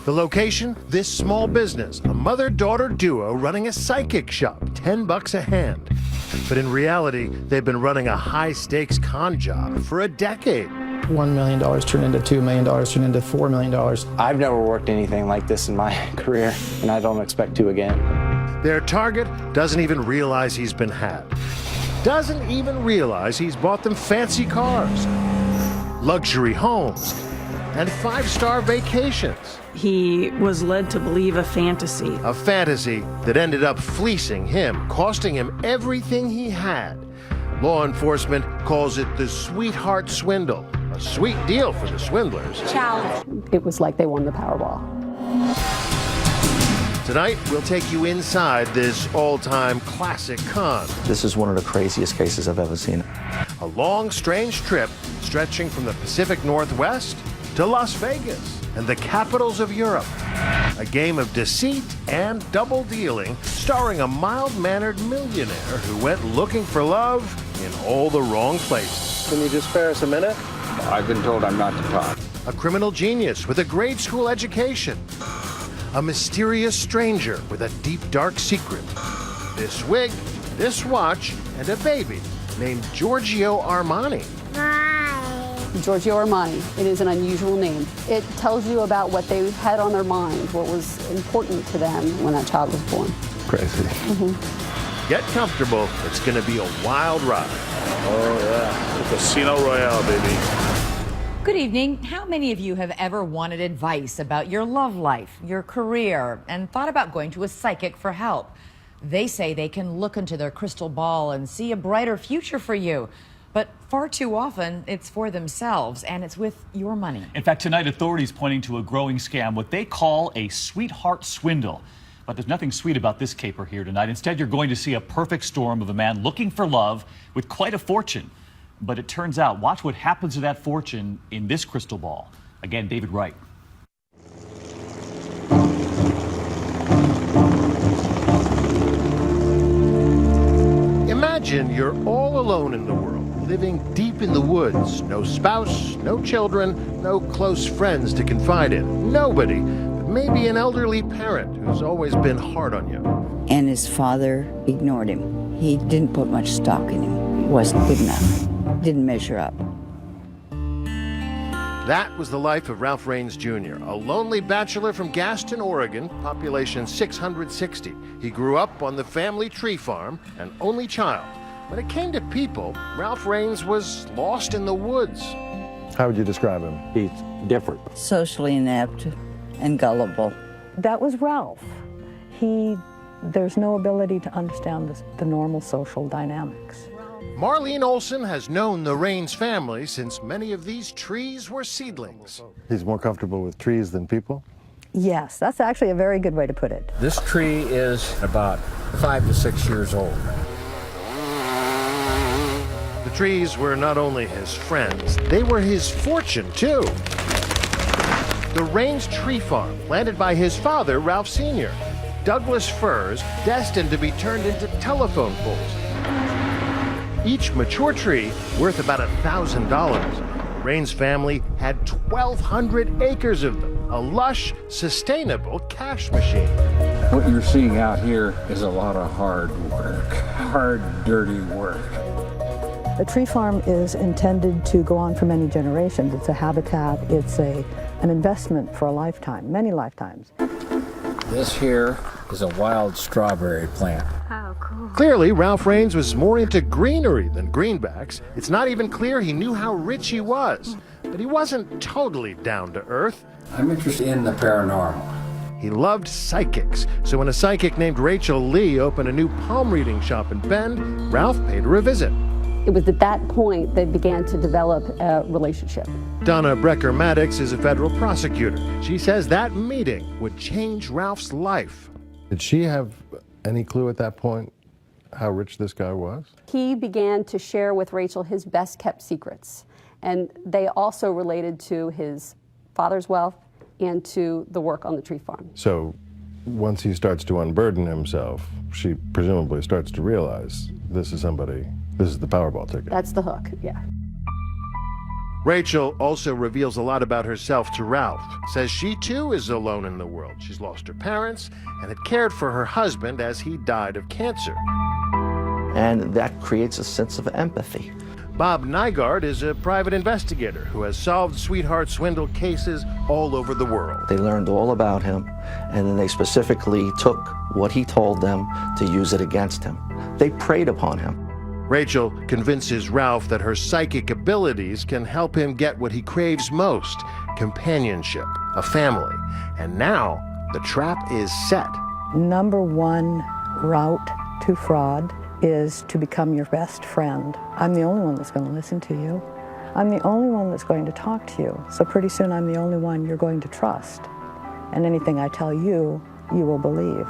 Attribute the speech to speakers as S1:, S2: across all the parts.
S1: The location, this small business, a mother-daughter duo running a psychic shop, $10 a hand. But in reality, they've been running a high-stakes con job for a decade.
S2: $1 million turned into $2 million, turned into $4 million.
S3: I've never worked anything like this in my career, and I don't expect to again.
S1: Their target doesn't even realize he's been had. Doesn't even realize he's bought them fancy cars, luxury homes, and 5-star vacations.
S4: He was led to believe a fantasy.
S1: A fantasy that ended up fleecing him, costing him everything he had. Law enforcement calls it the Sweetheart Swindle. A sweet deal for the swindlers.
S5: Challenge. It was like they won the Powerball.
S1: Tonight, we'll take you inside this all-time classic con.
S6: This is one of the craziest cases I've ever seen.
S1: A long, strange trip stretching from the Pacific Northwest to Las Vegas and the capitals of Europe. A game of deceit and double dealing starring a mild-mannered millionaire who went looking for love in all the wrong places.
S3: Can you just spare us a minute?
S7: I've been told I'm not to talk.
S1: A criminal genius with a grade school education. A mysterious stranger with a deep, dark secret. This wig, this watch, and a baby named Giorgio Armani.
S5: Giorgio Armani. It is an unusual name. It tells you about what they had on their mind, what was important to them when that child was born.
S6: Crazy.
S1: Get comfortable. It's going to be a wild ride.
S7: Oh, yeah. The Casino Royale, baby.
S8: Good evening. How many of you have ever wanted advice about your love life, your career, and thought about going to a psychic for help? They say they can look into their crystal ball and see a brighter future for you. But far too often, it's for themselves, and it's with your money.
S9: In fact, tonight, authorities pointing to a growing scam, what they call a sweetheart swindle. But there's nothing sweet about this caper here tonight. Instead, you're going to see a perfect storm of a man looking for love with quite a fortune. But it turns out, watch what happens to that fortune in this crystal ball. Again, David Wright.
S1: Imagine you're all alone in the world, living deep in the woods. No spouse, no children, no close friends to confide in. Nobody, but maybe an elderly parent who's always been hard on you.
S10: And his father ignored him. He didn't put much stock in him. He wasn't good enough. Didn't measure up.
S1: That was the life of Ralph Raines Jr., a lonely bachelor from Gaston, Oregon, population 660. He grew up on the family tree farm, an only child. When it came to people, Ralph Raines was lost in the woods.
S6: How would you describe him?
S7: He's different.
S10: Socially inept and gullible.
S11: That was Ralph. There's no ability to understand the normal social dynamics.
S1: Marlene Olson has known the Raines family since many of these trees were seedlings.
S6: He's more comfortable with trees than people?
S11: Yes, that's actually a very good way to put it.
S7: This tree is about 5 to 6 years old.
S1: The trees were not only his friends, they were his fortune, too. The Raines Tree Farm, planted by his father, Ralph Sr. Douglas firs destined to be turned into telephone poles. Each mature tree worth about $1,000. Raines' family had 1,200 acres of them, a lush, sustainable cash machine.
S7: What you're seeing out here is a lot of hard work, hard, dirty work.
S11: The tree farm is intended to go on for many generations. It's a habitat. It's an investment for a lifetime, many lifetimes.
S7: This here is a wild strawberry plant.
S5: Oh, cool.
S1: Clearly, Ralph Raines was more into greenery than greenbacks. It's not even clear he knew how rich he was, but he wasn't totally down to earth.
S7: I'm interested in the paranormal.
S1: He loved psychics, so when a psychic named Rachel Lee opened a new palm reading shop in Bend, Ralph paid her a visit.
S5: It was at that point they began to develop a relationship.
S1: Donna Brecker-Maddox is a federal prosecutor. She says that meeting would change Ralph's life.
S6: Did she have any clue at that point how rich this guy was?
S5: He began to share with Rachel his best kept secrets, and they also related to his father's wealth and to the work on the tree farm.
S6: So once he starts to unburden himself, she presumably starts to realize this is the Powerball ticket.
S5: That's the hook, yeah.
S1: Rachel also reveals a lot about herself to Ralph. Says she too is alone in the world. She's lost her parents and had cared for her husband as he died of cancer.
S12: And that creates a sense of empathy.
S1: Bob Nygaard is a private investigator who has solved Sweetheart Swindle cases all over the world.
S12: They learned all about him, and then they specifically took what he told them to use it against him. They preyed upon him.
S1: Rachel convinces Ralph that her psychic abilities can help him get what he craves most: companionship, a family. And now the trap is set.
S11: Number one route to fraud is to become your best friend. I'm the only one that's going to listen to you. I'm the only one that's going to talk to you. So pretty soon I'm the only one you're going to trust. And anything I tell you, you will believe.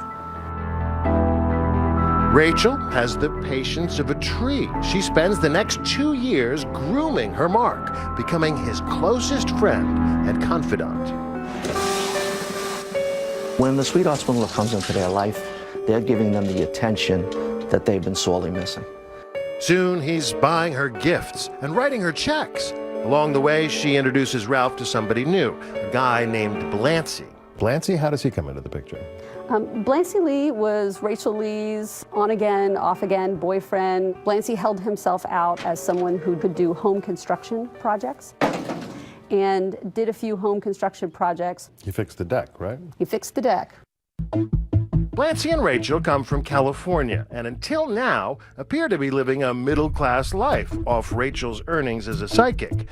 S1: Rachel has the patience of a tree. She spends the next 2 years grooming her Mark, becoming his closest friend and confidant.
S12: When the Sweetheart Swindler comes into their life, they're giving them the attention that they've been sorely missing.
S1: Soon he's buying her gifts and writing her checks. Along the way, she introduces Ralph to somebody new, a guy named Blancy.
S6: Blancy, how does he come into the picture?
S5: Blancy Lee was Rachel Lee's on-again, off-again boyfriend. Blancy held himself out as someone who could do home construction projects and did a few home construction projects.
S6: He fixed the deck, right?
S5: He fixed the deck.
S1: Blancy and Rachel come from California and until now appear to be living a middle-class life off Rachel's earnings as a psychic.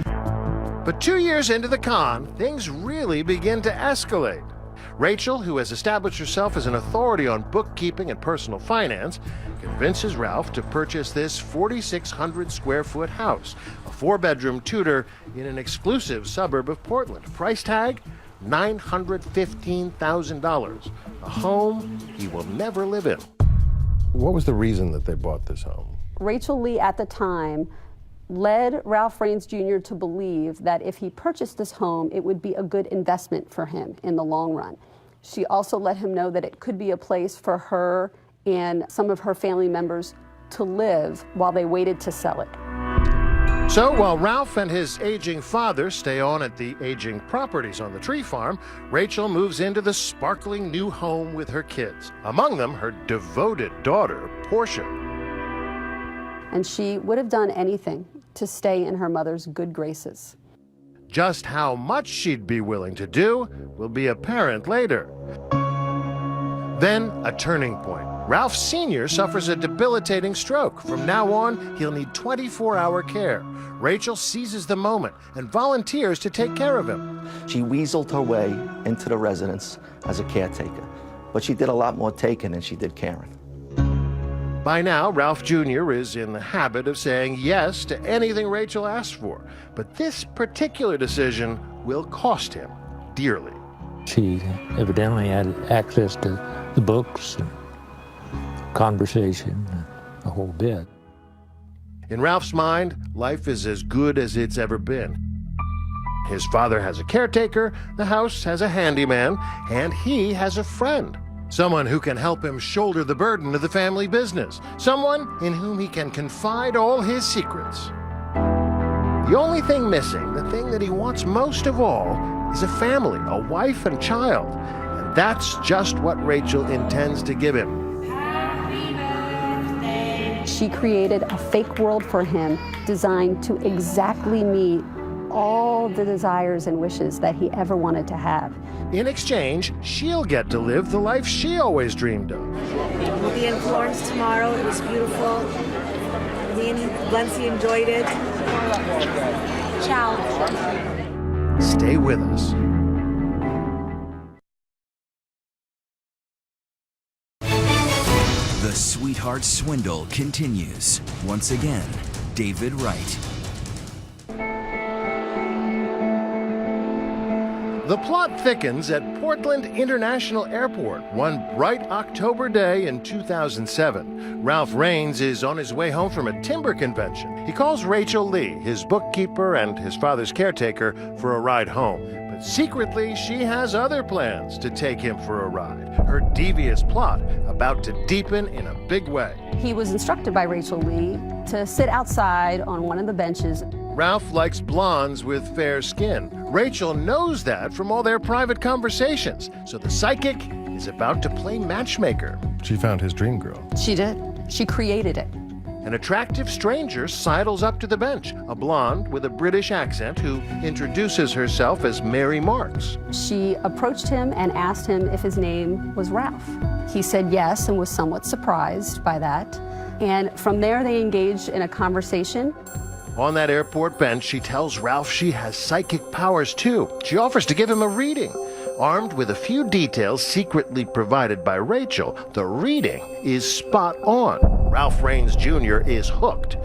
S1: But 2 years into the con, things really begin to escalate. Rachel, who has established herself as an authority on bookkeeping and personal finance, convinces Ralph to purchase this 4,600 square foot house, a 4-bedroom Tudor in an exclusive suburb of Portland. Price tag, $915,000. A home he will never live in.
S6: What was the reason that they bought this home?
S5: Rachel Lee at the time led Ralph Raines Jr. to believe that if he purchased this home, it would be a good investment for him in the long run. She also let him know that it could be a place for her and some of her family members to live while they waited to sell it.
S1: So while Ralph and his aging father stay on at the aging properties on the tree farm, Rachel moves into the sparkling new home with her kids. Among them, her devoted daughter, Portia.
S5: And she would have done anything to stay in her mother's good graces.
S1: Just how much she'd be willing to do will be apparent later. Then, a turning point. Ralph Sr. suffers a debilitating stroke. From now on, he'll need 24-hour care. Rachel seizes the moment and volunteers to take care of him.
S12: She weaseled her way into the residence as a caretaker, but she did a lot more taking than she did caring.
S1: By now, Ralph Jr. is in the habit of saying yes to anything Rachel asks for. But this particular decision will cost him dearly.
S13: She evidently had access to the books and conversation, the whole bit.
S1: In Ralph's mind, life is as good as it's ever been. His father has a caretaker, the house has a handyman, and he has a friend. Someone who can help him shoulder the burden of the family business. Someone in whom he can confide all his secrets. The only thing missing, the thing that he wants most of all, is a family, a wife and child. And that's just what Rachel intends to give him.
S5: She created a fake world for him designed to exactly meet all the desires and wishes that he ever wanted to have.
S1: In exchange, she'll get to live the life she always dreamed of.
S14: We'll be in Florence tomorrow. It was beautiful. Me and Blancy enjoyed it. Ciao.
S1: Stay with us.
S15: The Sweetheart Swindle continues. Once again, David Wright.
S1: The plot thickens at Portland International Airport one bright October day in 2007. Ralph Raines is on his way home from a timber convention. He calls Rachel Lee, his bookkeeper and his father's caretaker, for a ride home. But secretly, she has other plans to take him for a ride. Her devious plot about to deepen in a big way.
S5: He was instructed by Rachel Lee to sit outside on one of the benches
S1: Ralph likes blondes with fair skin. Rachel knows that from all their private conversations. So the psychic is about to play matchmaker.
S6: She found his dream girl.
S5: She did. She created it.
S1: An attractive stranger sidles up to the bench, a blonde with a British accent who introduces herself as Mary Marks.
S5: She approached him and asked him if his name was Ralph. He said yes and was somewhat surprised by that. And from there, they engaged in a conversation.
S1: On that airport bench, she tells Ralph she has psychic powers too. She offers to give him a reading. Armed with a few details secretly provided by Rachel, the reading is spot on. Ralph Raines Jr. is hooked.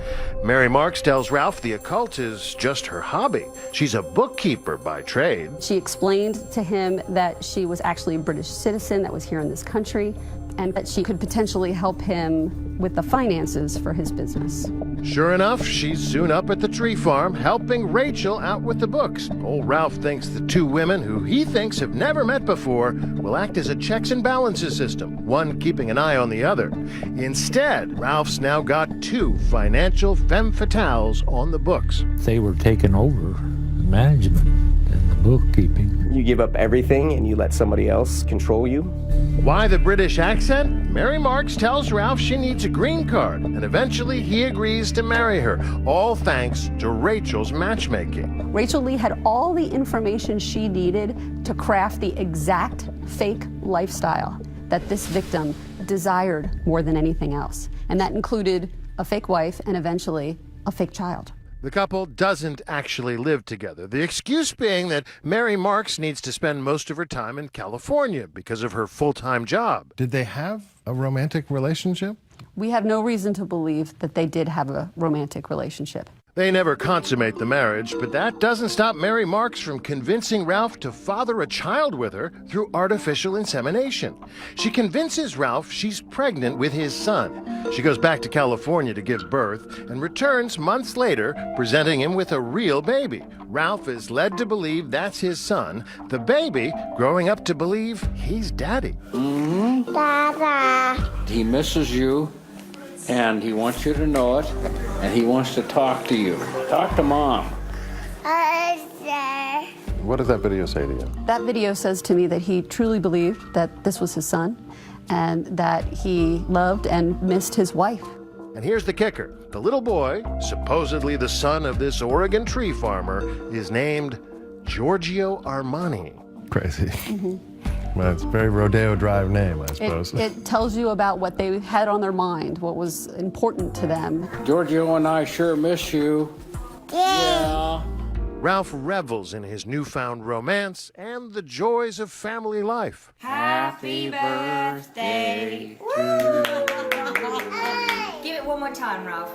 S1: Mary Marks tells Ralph the occult is just her hobby. She's a bookkeeper by trade.
S5: She explained to him that she was actually a British citizen that was here in this country, and that she could potentially help him with the finances for his business.
S1: Sure enough, she's soon up at the tree farm, helping Rachel out with the books. Old Ralph thinks the two women, who he thinks have never met before, will act as a checks and balances system, one keeping an eye on the other. Instead, Ralph's now got two financial femme fatales on the books.
S13: They were taking over the management and the bookkeeping.
S16: You give up everything and you let somebody else control you?
S1: Why the British accent? Mary Marks tells Ralph she needs a green card, and eventually he agrees to marry her, all thanks to Rachel's matchmaking.
S5: Rachel Lee had all the information she needed to craft the exact fake lifestyle that this victim desired more than anything else. And that included a fake wife and eventually a fake child.
S1: The couple doesn't actually live together, the excuse being that Mary Marks needs to spend most of her time in California because of her full-time job.
S6: Did they have a romantic relationship?
S5: We have no reason to believe that they did have a romantic relationship.
S1: They never consummate the marriage, but that doesn't stop Mary Marks from convincing Ralph to father a child with her through artificial insemination. She convinces Ralph she's pregnant with his son. She goes back to California to give birth and returns months later, presenting him with a real baby. Ralph is led to believe that's his son, the baby growing up to believe he's daddy.
S7: Dada. He misses you, and he wants you to know it, and he wants to talk to you. Talk to Mom.
S6: What does that video say to you?
S5: That video says to me that he truly believed that this was his son and that he loved and missed his wife.
S1: And here's the kicker. The little boy, supposedly the son of this Oregon tree farmer, is named Giorgio Armani.
S6: Crazy. Well, it's a very Rodeo Drive name, I suppose.
S5: It tells you about what they had on their mind, what was important to them.
S7: Giorgio and I sure miss you. Yeah.
S1: Ralph revels in his newfound romance and the joys of family life.
S14: Happy birthday to you. Give it one more time, Ralph.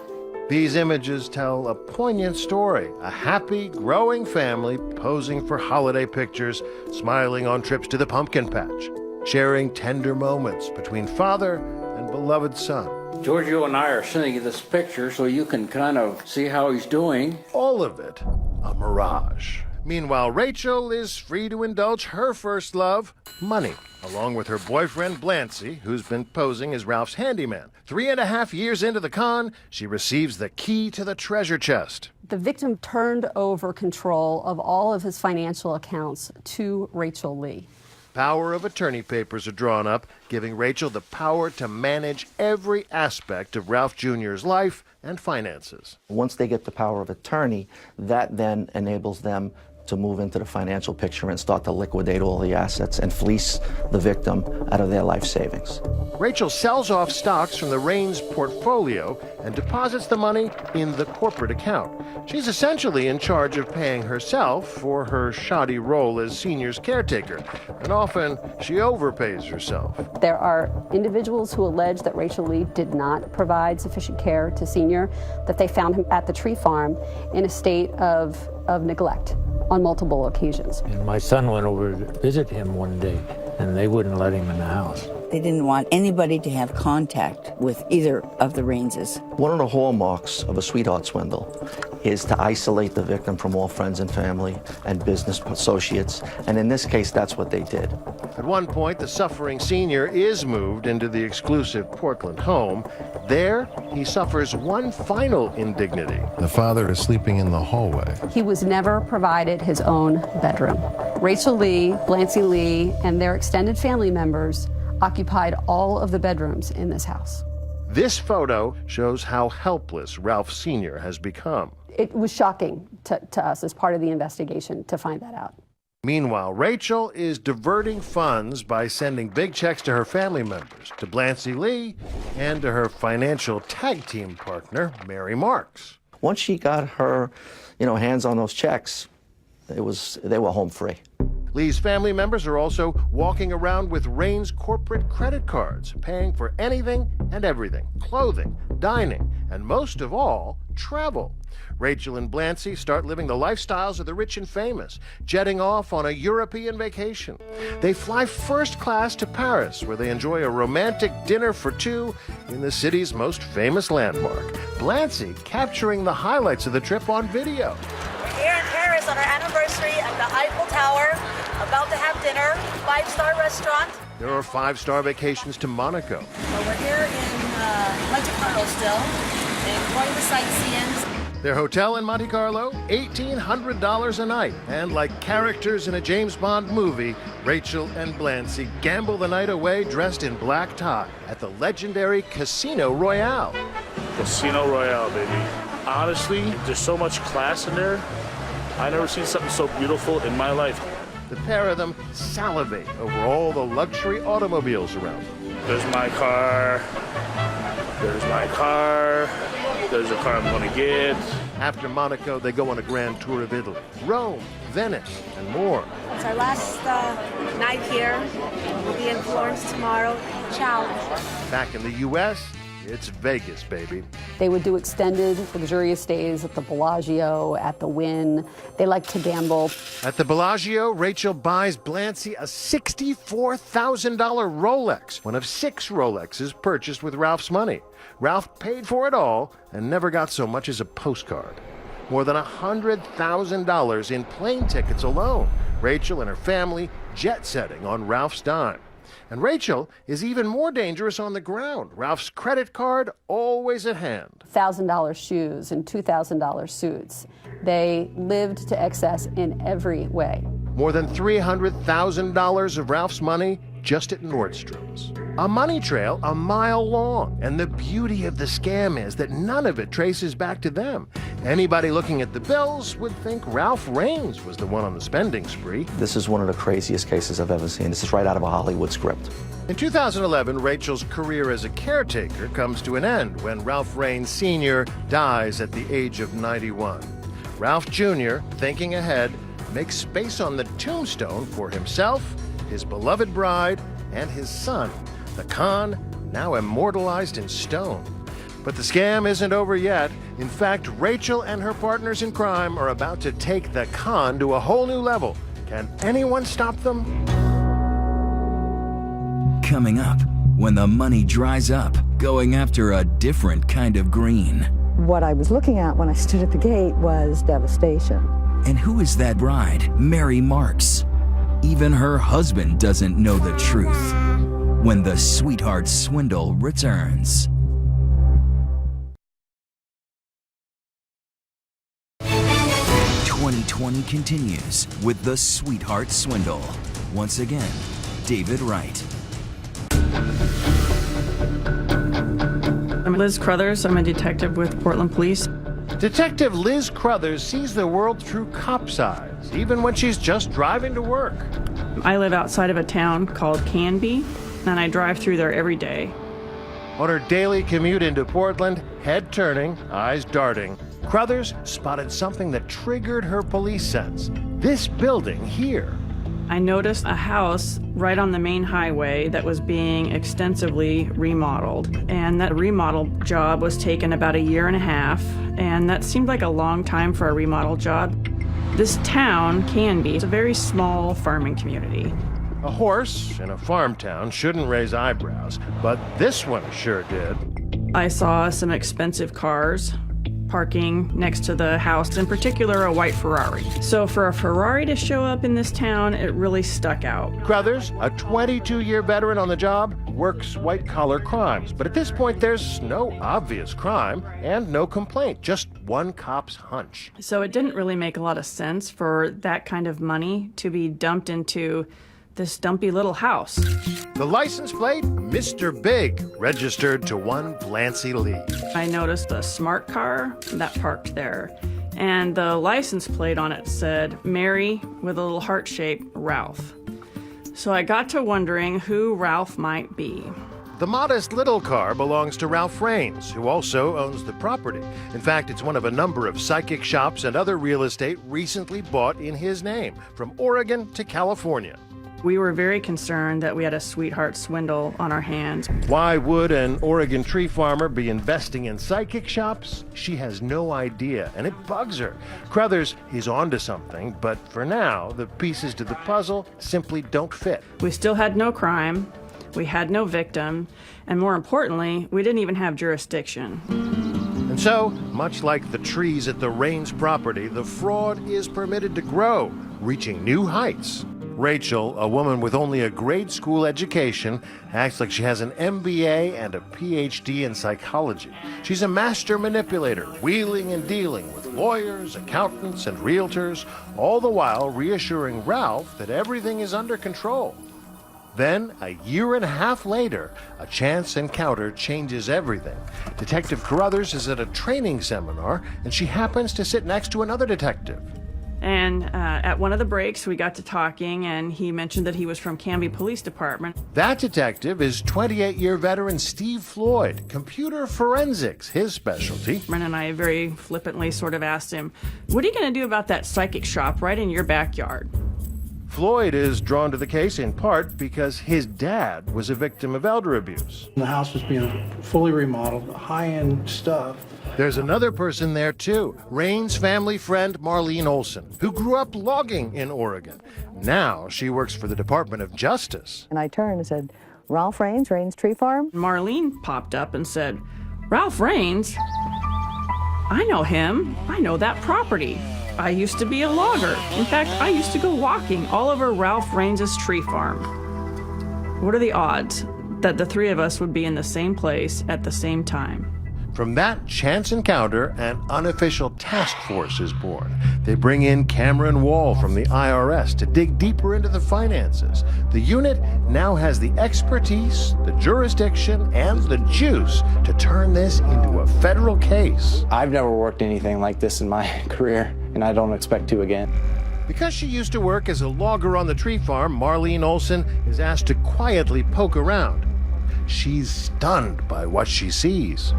S1: These images tell a poignant story. A happy, growing family posing for holiday pictures, smiling on trips to the pumpkin patch, sharing tender moments between father and beloved son.
S7: Giorgio and I are sending you this picture so you can kind of see how he's doing.
S1: All of it a mirage. Meanwhile, Rachel is free to indulge her first love, money, along with her boyfriend, Blancy, who's been posing as Ralph's handyman. 3.5 years into the con, she receives the key to the treasure chest.
S5: The victim turned over control of all of his financial accounts to Rachel Lee.
S1: Power of attorney papers are drawn up, giving Rachel the power to manage every aspect of Ralph Jr.'s life and finances.
S12: Once they get the power of attorney, that then enables them to move into the financial picture and start to liquidate all the assets and fleece the victim out of their life savings.
S1: Rachel sells off stocks from the Raines portfolio and deposits the money in the corporate account. She's essentially in charge of paying herself for her shoddy role as Senior's caretaker, and often she overpays herself.
S5: There are individuals who allege that Rachel Lee did not provide sufficient care to Senior, that they found him at the tree farm in a state of neglect on multiple occasions.
S13: And my son went over to visit him one day, and they wouldn't let him in the house.
S10: They didn't want anybody to have contact with either of the Raineses.
S12: One of the hallmarks of a sweetheart swindle is to isolate the victim from all friends and family and business associates. And in this case, that's what they did.
S1: At one point, the suffering senior is moved into the exclusive Portland home. There, he suffers one final indignity.
S6: The father is sleeping in the hallway.
S5: He was never provided his own bedroom. Rachel Lee, Blancy Lee, and their extended family members occupied all of the bedrooms in this house.
S1: This photo shows how helpless Ralph Sr. has become.
S5: It was shocking to us as part of the investigation to find that out.
S1: Meanwhile, Rachel is diverting funds by sending big checks to her family members, to Blancy Lee, and to her financial tag team partner, Mary Marks.
S12: Once she got her, hands on those checks, they were home free.
S1: Lee's family members are also walking around with Rain's corporate credit cards, paying for anything and everything: clothing, dining, and most of all, travel. Rachel and Blancy start living the lifestyles of the rich and famous, jetting off on a European vacation. They fly first class to Paris, where they enjoy a romantic dinner for two in the city's most famous landmark. Blancy capturing the highlights of the trip on video.
S17: We're here in Paris on our anniversary at the Eiffel Tower, about to have dinner, 5-star restaurant.
S1: There are 5-star vacations to Monaco.
S17: So we're here in Monte Carlo still, enjoying the sightseeing.
S1: Their hotel in Monte Carlo, $1,800 a night. And like characters in a James Bond movie, Rachel and Blancy gamble the night away dressed in black tie at the legendary Casino Royale.
S18: Casino Royale, baby. Honestly, there's so much class in there. I've never seen something so beautiful in my life.
S1: The pair of them salivate over all the luxury automobiles around.
S18: There's my car. There's my car. There's a car I'm going to get.
S1: After Monaco, they go on a grand tour of Italy, Rome, Venice, and more.
S17: It's our last night here. We'll be in Florence tomorrow. Ciao.
S1: Back in the U.S., it's Vegas, baby.
S5: They would do extended, luxurious stays at the Bellagio, at the Wynn. They like to gamble.
S1: At the Bellagio, Rachel buys Blancy a $64,000 Rolex, one of 6 Rolexes purchased with Ralph's money. Ralph paid for it all and never got so much as a postcard. More than $100,000 in plane tickets alone. Rachel and her family jet-setting on Ralph's dime. And Rachel is even more dangerous on the ground. Ralph's credit card always at hand.
S5: $1,000 shoes and $2,000 suits. They lived to excess in every way.
S1: More than $300,000 of Ralph's money just at Nordstrom's. A money trail a mile long. And the beauty of the scam is that none of it traces back to them. Anybody looking at the bills would think Ralph Raines was the one on the spending spree.
S12: This is one of the craziest cases I've ever seen. This is right out of a Hollywood script.
S1: In 2011, Rachel's career as a caretaker comes to an end when Ralph Raines Sr. dies at the age of 91. Ralph Jr., thinking ahead, makes space on the tombstone for himself, his beloved bride, and his son, the con, now immortalized in stone. But the scam isn't over yet. In fact, Rachel and her partners in crime are about to take the con to a whole new level. Can anyone stop them?
S15: Coming up, when the money dries up, going after a different kind of green.
S11: What I was looking at when I stood at the gate was devastation.
S15: And who is that bride, Mary Marks? Even her husband doesn't know the truth. When the Sweetheart Swindle returns. '20 continues with the Sweetheart Swindle. Once again, David Wright.
S4: I'm Liz Crothers. I'm a detective with Portland Police.
S1: Detective Liz Crothers sees the world through cop's eyes, even when she's just driving to work.
S4: I live outside of a town called Canby, and I drive through there every day.
S1: On her daily commute into Portland, head turning, eyes darting, Crothers spotted something that triggered her police sense. This building here.
S4: I noticed a house right on the main highway that was being extensively remodeled, and that remodel job was taken about 1.5 years, and that seemed like a long time for a remodel job. This town, Canby, is a very small farming community.
S1: A horse in a farm town shouldn't raise eyebrows, but this one sure did.
S4: I saw some expensive cars parking next to the house, in particular a white Ferrari. So for a Ferrari to show up in this town, it really stuck out.
S1: Crothers, a 22-year veteran on the job, works white-collar crimes. But at this point, there's no obvious crime and no complaint, just one cop's hunch.
S4: So it didn't really make a lot of sense for that kind of money to be dumped into this dumpy little house.
S1: The license plate, Mr. Big, registered to one Blancy Lee.
S4: I noticed a smart car that parked there, and the license plate on it said Mary with a little heart shape, Ralph. So I got to wondering who Ralph might be.
S1: The modest little car belongs to Ralph Raines, who also owns the property. In fact, it's one of a number of psychic shops and other real estate recently bought in his name, from Oregon to California.
S4: We were very concerned that we had a Sweetheart Swindle on our hands.
S1: Why would an Oregon tree farmer be investing in psychic shops? She has no idea, and it bugs her. Crothers is onto something, but for now, the pieces to the puzzle simply don't fit.
S4: We still had no crime, we had no victim, and more importantly, we didn't even have jurisdiction.
S1: And so, much like the trees at the Raines property, the fraud is permitted to grow, reaching new heights. Rachel, a woman with only a grade school education, acts like she has an MBA and a PhD in psychology. She's a master manipulator, wheeling and dealing with lawyers, accountants, and realtors, all the while reassuring Ralph that everything is under control. Then, a year and a half later, a chance encounter changes everything. Detective Crothers is at a training seminar, and she happens to sit next to another detective.
S4: And at one of the breaks, we got to talking, and he mentioned that he was from Canby Police Department.
S1: That detective is 28-year veteran Steve Floyd, computer forensics, his specialty.
S4: And I very flippantly sort of asked him, what are you going to do about that psychic shop right in your backyard?
S1: Floyd is drawn to the case in part because his dad was a victim of elder abuse.
S19: The house was being fully remodeled, high-end stuff.
S1: There's another person there too, Raines' family friend Marlene Olson, who grew up logging in Oregon. Now she works for the Department of Justice.
S11: And I turned and said, Ralph Raines, Raines Tree Farm?
S4: Marlene popped up and said, Ralph Raines? I know him. I know that property. I used to be a logger. In fact, I used to go walking all over Ralph Raines' tree farm. What are the odds that the three of us would be in the same place at the same time?
S1: From that chance encounter, an unofficial task force is born. They bring in Cameron Wall from the IRS to dig deeper into the finances. The unit now has the expertise, the jurisdiction, and the juice to turn this into a federal case.
S3: I've never worked anything like this in my career, and I don't expect to again.
S1: Because she used to work as a logger on the tree farm, Marlene Olson is asked to quietly poke around. She's stunned by what she sees.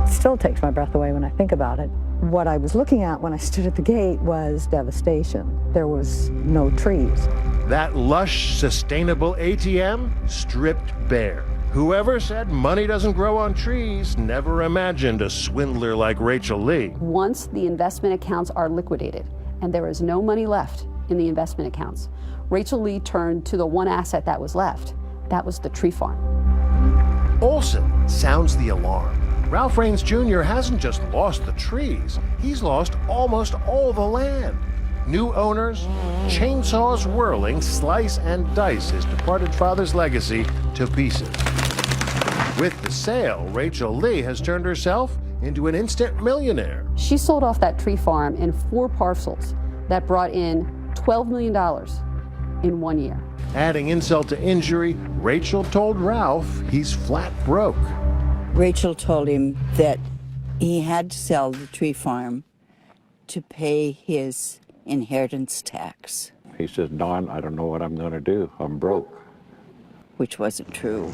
S11: It still takes my breath away when I think about it. What I was looking at when I stood at the gate was devastation. There was no trees.
S1: That lush, sustainable ATM stripped bare. Whoever said money doesn't grow on trees never imagined a swindler like Rachel Lee.
S5: Once the investment accounts are liquidated and there is no money left in the investment accounts, Rachel Lee turned to the one asset that was left. That was the tree farm.
S1: Olson sounds the alarm. Ralph Raines Jr. hasn't just lost the trees, he's lost almost all the land. New owners, chainsaws whirling, slice and dice his departed father's legacy to pieces. With the sale, Rachel Lee has turned herself into an instant millionaire.
S5: She sold off that tree farm in 4 parcels that brought in $12 million in 1 year.
S1: Adding insult to injury, Rachel told Ralph he's flat broke.
S10: Rachel told him that he had to sell the tree farm to pay his inheritance tax.
S20: He says, Don, I don't know what I'm going to do. I'm broke.
S10: Which wasn't true.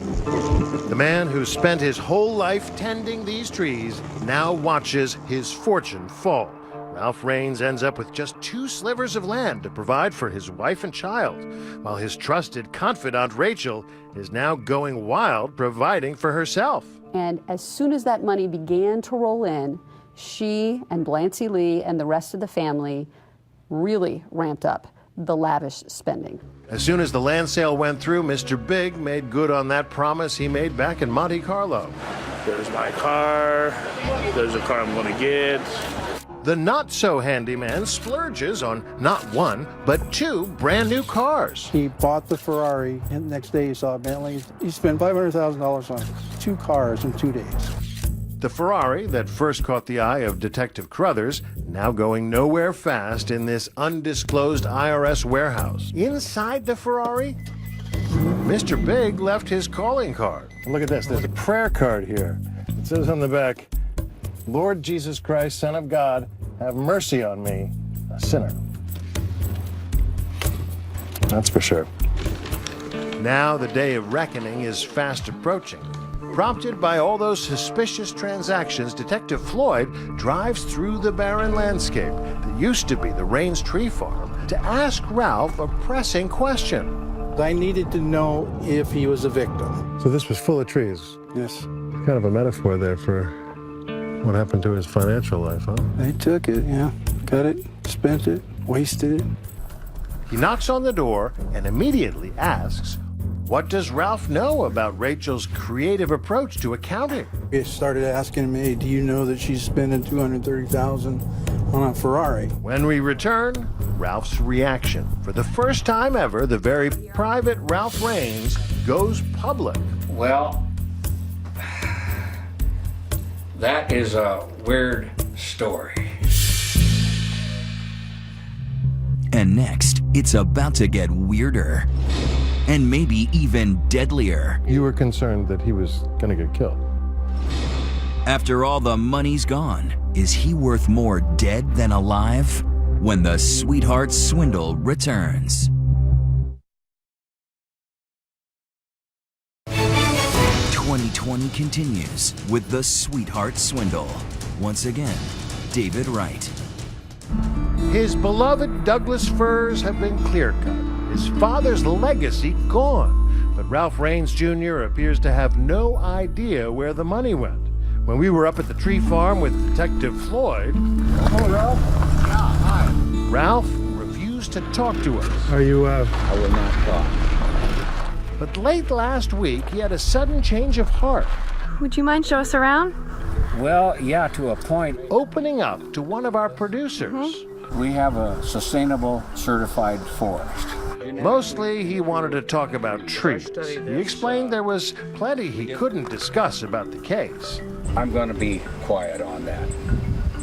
S1: The man who spent his whole life tending these trees now watches his fortune fall. Ralph Raines ends up with just 2 slivers of land to provide for his wife and child, while his trusted confidant Rachel is now going wild providing for herself.
S5: And as soon as that money began to roll in, she and Blancy Lee and the rest of the family really ramped up the lavish spending.
S1: As soon as the land sale went through, Mr. Big made good on that promise he made back in Monte Carlo.
S18: There's my car. There's a car I'm going to get.
S1: The not-so-handy man splurges on not one, but two brand-new cars.
S19: He bought the Ferrari, and the next day he saw a Bentley. He spent $500,000 on 2 cars in 2 days.
S1: The Ferrari that first caught the eye of Detective Crothers, now going nowhere fast in this undisclosed IRS warehouse. Inside the Ferrari, Mr. Big left his calling card.
S6: Look at this. There's a prayer card here. It says on the back, Lord Jesus Christ, Son of God, have mercy on me, a sinner. That's for sure.
S1: Now the day of reckoning is fast approaching. Prompted by all those suspicious transactions, Detective Floyd drives through the barren landscape that used to be the Raines Tree Farm to ask Ralph a pressing question.
S19: I needed to know if he was a victim.
S6: So this was full of trees.
S19: Yes.
S6: Kind of a metaphor there for what happened to his financial life, huh?
S19: They took it, yeah. Cut it, spent it, wasted it.
S1: He knocks on the door and immediately asks, what does Ralph know about Rachel's creative approach to accounting?
S19: He started asking me, do you know that she's spending $230,000 on a Ferrari?
S1: When we return, Ralph's reaction. For the first time ever, the very private Ralph Raines goes public.
S7: Well, that is a weird story.
S15: And next, it's about to get weirder. And maybe even deadlier.
S6: You were concerned that he was going to get killed.
S15: After all the money's gone, is he worth more dead than alive? When the Sweetheart Swindle returns. 2020 continues with the Sweetheart Swindle. Once again, David Wright.
S1: His beloved Douglas firs have been clear-cut. His father's legacy gone. But Ralph Raines Jr. appears to have no idea where the money went. When we were up at the tree farm with Detective Floyd...
S7: Hello, Ralph. Yeah, hi.
S1: Ralph refused to talk to us.
S6: Are you,
S7: I will not talk.
S1: But late last week, he had a sudden change of heart.
S21: Would you mind show us around?
S7: Well, yeah, to a point.
S1: Opening up to one of our producers.
S7: We have a sustainable certified forest.
S1: Mostly, he wanted to talk about trees. He explained there was plenty he couldn't discuss about the case.
S7: I'm going to be quiet on that.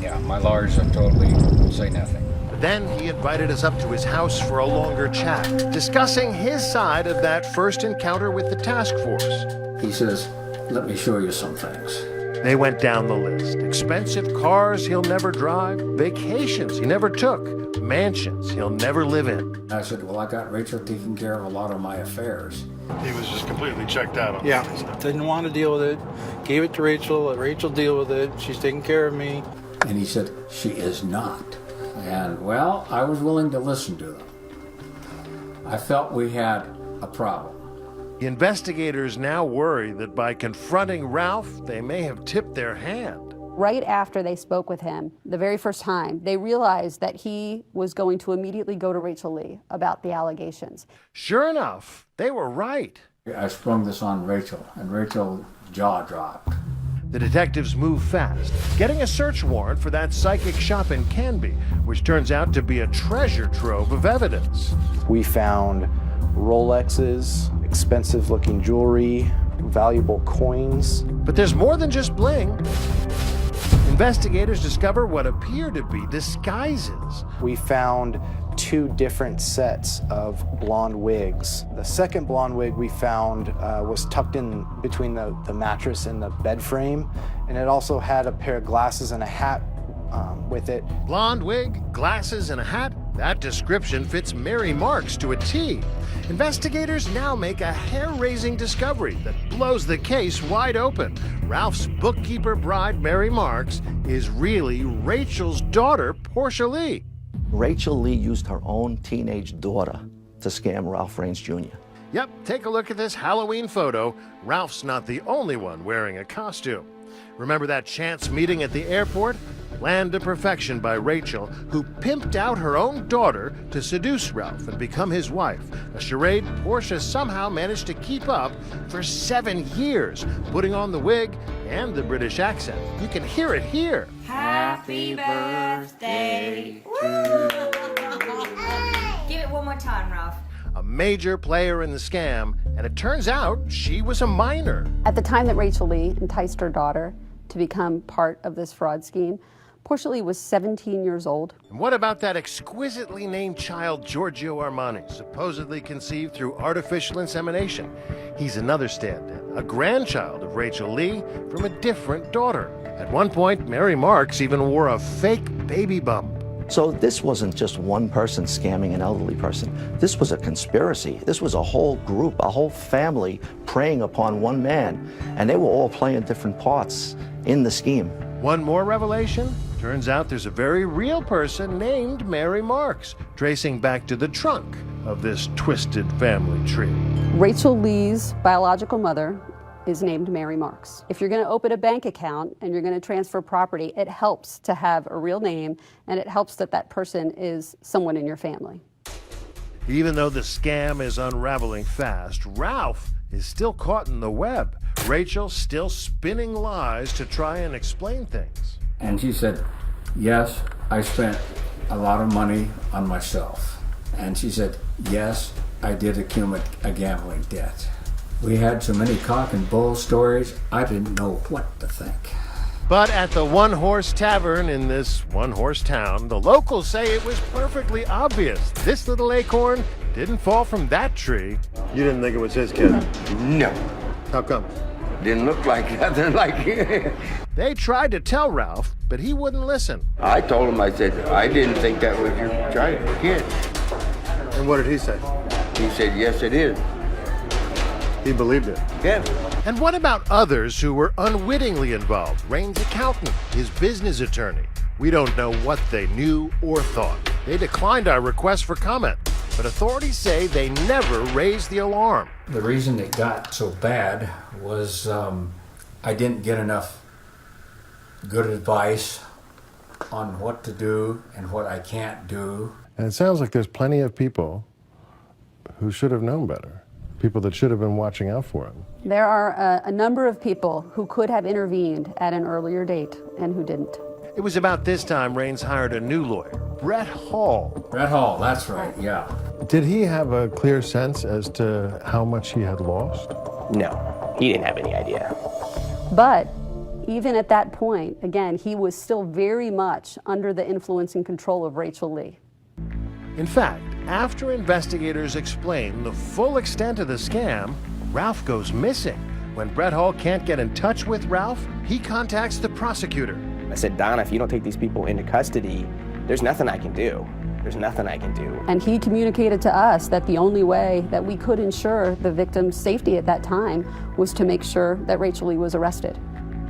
S7: Yeah, my lawyers have told me say nothing.
S1: But then he invited us up to his house for a longer chat, discussing his side of that first encounter with the task force.
S7: He says, let me show you some things.
S1: They went down the list. Expensive cars he'll never drive, vacations he never took, mansions he'll never live in.
S7: I said, well, I got Rachel taking care of a lot of my affairs.
S6: He was just completely checked out on
S19: Yeah,
S6: that.
S19: didn't want to deal with it. Gave it to Rachel, let Rachel deal with it. She's taking care of me.
S7: And he said, she is not. And, well, I was willing to listen to him. I felt we had a problem.
S1: The investigators now worry that by confronting Ralph, they may have tipped their hand.
S5: Right after they spoke with him, the very first time, they realized that he was going to immediately go to Rachel Lee about the allegations.
S1: Sure enough, they were right.
S7: I sprung this on Rachel, and Rachel's jaw dropped.
S1: The detectives move fast, getting a search warrant for that psychic shop in Canby, which turns out to be a treasure trove of evidence.
S3: We found Rolexes, expensive-looking jewelry, valuable coins.
S1: But there's more than just bling. Investigators discover what appear to be disguises.
S3: We found 2 different sets of blonde wigs. The second blonde wig we found was tucked in between the mattress and the bed frame, and it also had a pair of glasses and a hat with it.
S1: Blonde wig, glasses, and a hat? That description fits Mary Marks to a T. Investigators now make a hair-raising discovery that blows the case wide open. Ralph's bookkeeper bride, Mary Marks, is really Rachel's daughter, Portia Lee.
S12: Rachel Lee used her own teenage daughter to scam Ralph Raines Jr.
S1: Yep, take a look at this Halloween photo. Ralph's not the only one wearing a costume. Remember that chance meeting at the airport? Land of Perfection by Rachel, who pimped out her own daughter to seduce Ralph and become his wife. A charade Portia somehow managed to keep up for 7 years, putting on the wig, and the British accent. You can hear it here.
S14: Happy birthday to you. Give it one more time, Ralph.
S1: A major player in the scam, and it turns out she was a minor.
S5: At the time that Rachel Lee enticed her daughter to become part of this fraud scheme, Portia Lee was 17 years old.
S1: And what about that exquisitely named child, Giorgio Armani, supposedly conceived through artificial insemination? He's another stand-in, a grandchild of Rachel Lee from a different daughter. At one point, Mary Marks even wore a fake baby bump.
S12: So this wasn't just one person scamming an elderly person. This was a conspiracy. This was a whole group, a whole family preying upon one man. And they were all playing different parts in the scheme.
S1: One more revelation? Turns out there's a very real person named Mary Marks, tracing back to the trunk of this twisted family tree.
S5: Rachel Lee's biological mother is named Mary Marks. If you're going to open a bank account and you're going to transfer property, it helps to have a real name, and it helps that that person is someone in your family.
S1: Even though the scam is unraveling fast, Ralph is still caught in the web. Rachel still spinning lies to try and explain things.
S7: And she said, yes, I spent a lot of money on myself. And she said, yes, I did accumulate a gambling debt. We had so many cock and bull stories, I didn't know what to think.
S1: But at the One Horse Tavern in this one-horse town, the locals say it was perfectly obvious this little acorn didn't fall from that tree.
S6: You didn't think it was his kid?
S2: No.
S6: How come?
S2: Didn't look like nothing like it.
S1: They tried to tell Ralph, but he wouldn't listen.
S2: I told him, I said, I didn't think that was your kid.
S6: And what did he say?
S2: He said, yes, it is.
S6: He believed it.
S2: Yeah.
S1: And what about others who were unwittingly involved? Rain's accountant, his business attorney. We don't know what they knew or thought. They declined our request for comment, but authorities say they never raised the alarm.
S7: The reason it got so bad was I didn't get enough good advice on what to do and what I can't do.
S6: And it sounds like there's plenty of people who should have known better. People that should have been watching out for him.
S5: There are a number of people who could have intervened at an earlier date and who didn't.
S1: It was about this time Raines hired a new lawyer, Brett Hall.
S7: Brett Hall, that's right, yeah.
S6: Did he have a clear sense as to how much he had lost?
S16: No, he didn't have any idea.
S5: But even at that point, again, he was still very much under the influence and control of Rachel Lee.
S1: In fact, after investigators explain the full extent of the scam, Ralph goes missing. When Brett Hall can't get in touch with Ralph, he contacts the prosecutor.
S16: I said, Donna, if you don't take these people into custody, there's nothing I can do. There's nothing I can do.
S5: And he communicated to us that the only way that we could ensure the victim's safety at that time was to make sure that Rachel Lee was arrested.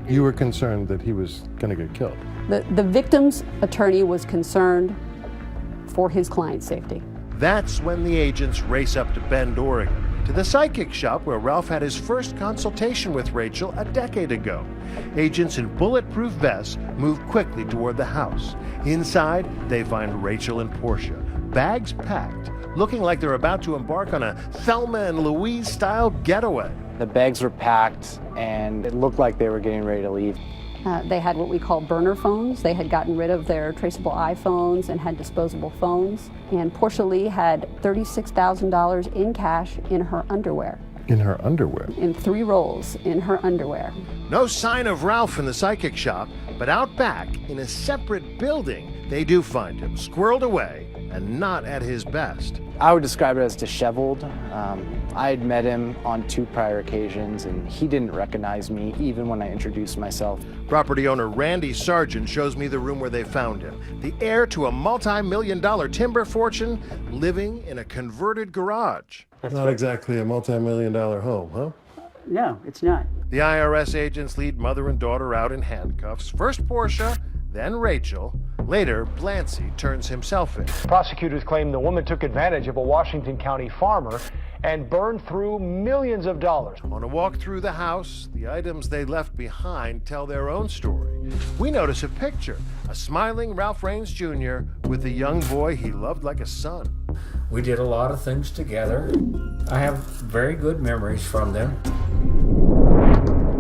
S6: You were concerned that he was going to get killed.
S5: The victim's attorney was concerned for his client's safety.
S1: That's when the agents race up to Bend, Oregon, to the psychic shop where Ralph had his first consultation with Rachel a decade ago. Agents in bulletproof vests move quickly toward the house. Inside, they find Rachel and Portia, bags packed, looking like they're about to embark on a Thelma and Louise-style getaway.
S3: The bags were packed, and it looked like they were getting ready to leave.
S5: They had what we call burner phones. They had gotten rid of their traceable iPhones and had disposable phones. And Portia Lee had $36,000 in cash in her underwear.
S6: In her underwear?
S5: In 3 rolls in her underwear.
S1: No sign of Ralph in the psychic shop, but out back, in a separate building, they do find him, squirreled away and not at his best.
S3: I would describe it as disheveled. I had met him on 2 prior occasions, and he didn't recognize me, even when I introduced myself.
S1: Property owner Randy Sargent shows me the room where they found him. The heir to a multi-million-dollar timber fortune, living in a converted garage.
S6: That's not exactly a multi-million-dollar home, huh?
S22: No, it's not.
S1: The IRS agents lead mother and daughter out in handcuffs. First Portia, then Rachel. Later, Blancy turns himself in.
S23: Prosecutors claim the woman took advantage of a Washington County farmer and burned through millions of dollars.
S1: On a walk through the house, the items they left behind tell their own story. We notice a picture, a smiling Ralph Raines Jr. with a young boy he loved like a son.
S7: We did a lot of things together. I have very good memories from them.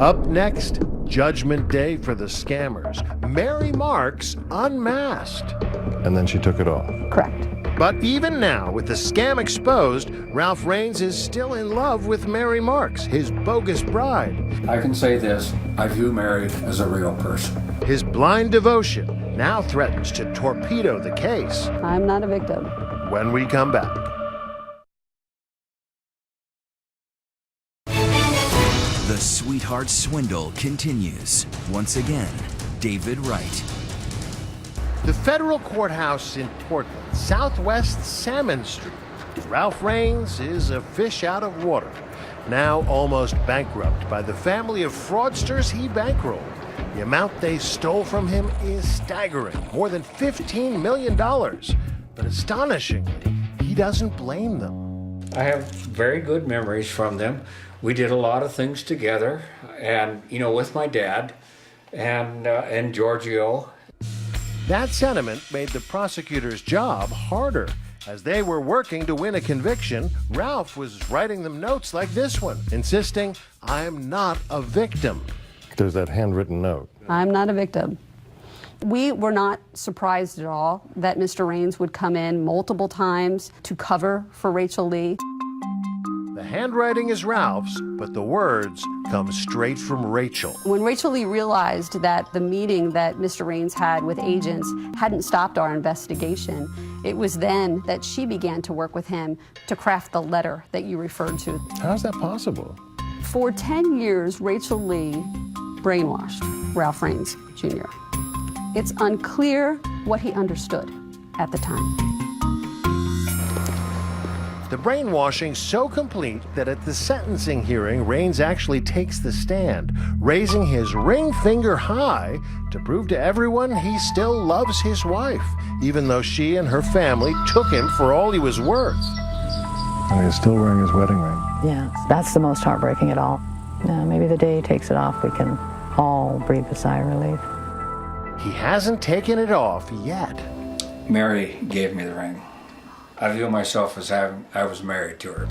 S1: Up next, Judgment Day for the scammers. Mary Marks unmasked.
S6: And then she took it off.
S5: Correct.
S1: But even now, with the scam exposed, Ralph Raines is still in love with Mary Marks, his bogus bride.
S7: I can say this, I view Mary as a real person.
S1: His blind devotion now threatens to torpedo the case.
S5: I'm not a victim.
S1: When we come back.
S15: The Sweetheart Swindle continues. Once again, David Wright.
S1: The federal courthouse in Portland, southwest Salmon Street. Ralph Raines is a fish out of water, now almost bankrupt by the family of fraudsters he bankrolled. The amount they stole from him is staggering, more than $15 million. But astonishingly, he doesn't blame them.
S7: I have very good memories from them. We did a lot of things together, and with my dad and Giorgio.
S1: That sentiment made the prosecutor's job harder. As they were working to win a conviction, Ralph was writing them notes like this one, insisting, "I'm not a victim."
S6: There's that handwritten note.
S5: I'm not a victim. We were not surprised at all that Mr. Raines would come in multiple times to cover for Rachel Lee.
S1: The handwriting is Ralph's, but the words come straight from Rachel.
S5: When Rachel Lee realized that the meeting that Mr. Raines had with agents hadn't stopped our investigation, it was then that she began to work with him to craft the letter that you referred to.
S6: How's that possible?
S5: For 10 years, Rachel Lee brainwashed Ralph Raines Jr. It's unclear what he understood at the time.
S1: The brainwashing so complete that at the sentencing hearing, Raines actually takes the stand, raising his ring finger high to prove to everyone he still loves his wife, even though she and her family took him for all he was worth.
S6: And he's still wearing his wedding ring.
S11: Yeah, that's the most heartbreaking of all. Maybe the day he takes it off, we can all breathe a sigh of relief.
S1: He hasn't taken it off yet.
S7: Mary gave me the ring. I view myself as I was married to her.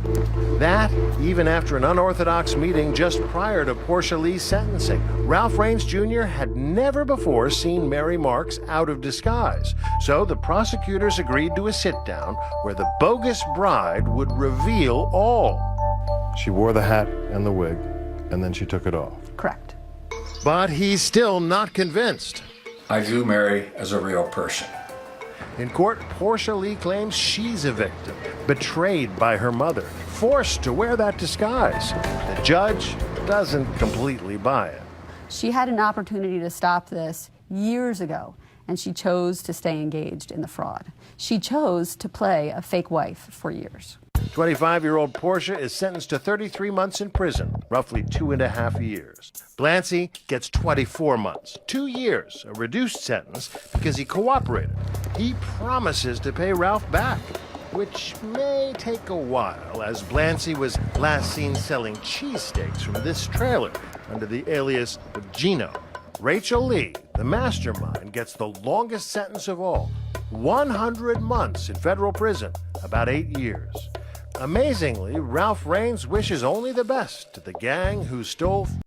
S1: That, even after an unorthodox meeting just prior to Portia Lee's sentencing. Ralph Raines Jr. had never before seen Mary Marks out of disguise. So the prosecutors agreed to a sit-down where the bogus bride would reveal all.
S6: She wore the hat and the wig, and then she took it off.
S5: Correct.
S1: But he's still not convinced.
S7: I view Mary as a real person.
S1: In court, Portia Lee claims she's a victim, betrayed by her mother, forced to wear that disguise. The judge doesn't completely buy it.
S5: She had an opportunity to stop this years ago, and she chose to stay engaged in the fraud. She chose to play a fake wife for years.
S1: 25-year-old Portia is sentenced to 33 months in prison, roughly 2.5 years. Blancy gets 24 months, 2 years, a reduced sentence because he cooperated. He promises to pay Ralph back, which may take a while, as Blancy was last seen selling cheesesteaks from this trailer under the alias of Gino. Rachel Lee, the mastermind, gets the longest sentence of all, 100 months in federal prison, about 8 years. Amazingly, Ralph Raines wishes only the best to the gang who stole